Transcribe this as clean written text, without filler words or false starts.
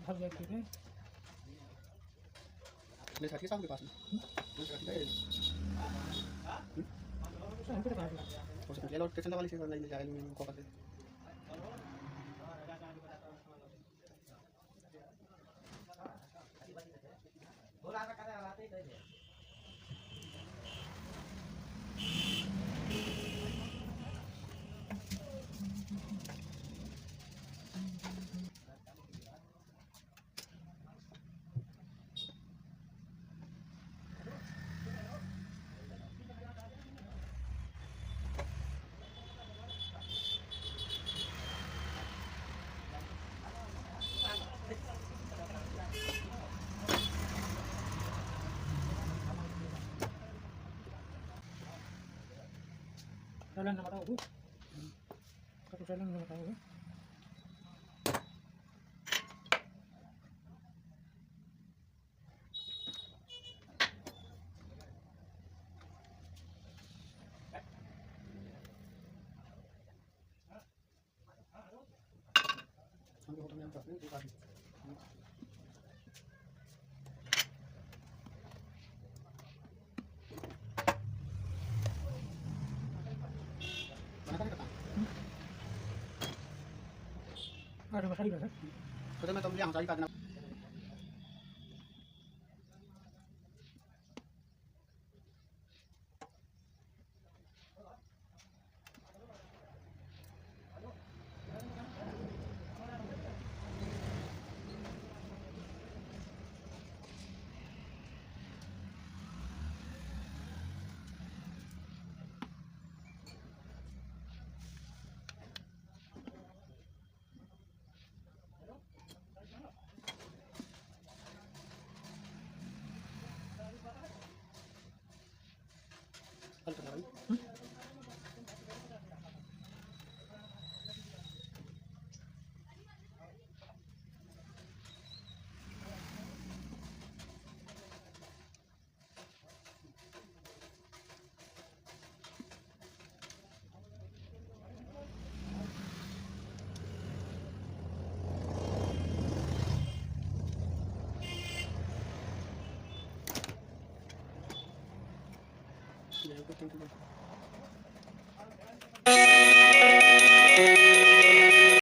हर जगह पे ले साथी साहब के पास में ले साथी का हमको कहा हो सकता है स्टेशन वाली से नहीं जाए को पास चलन ना बताओ तो चलन ना बताओ हम होटल में पास में बात बना का अरे मसाली का तो मैं तो यहां सारी काटना हल कर भाई ये कुछ नहीं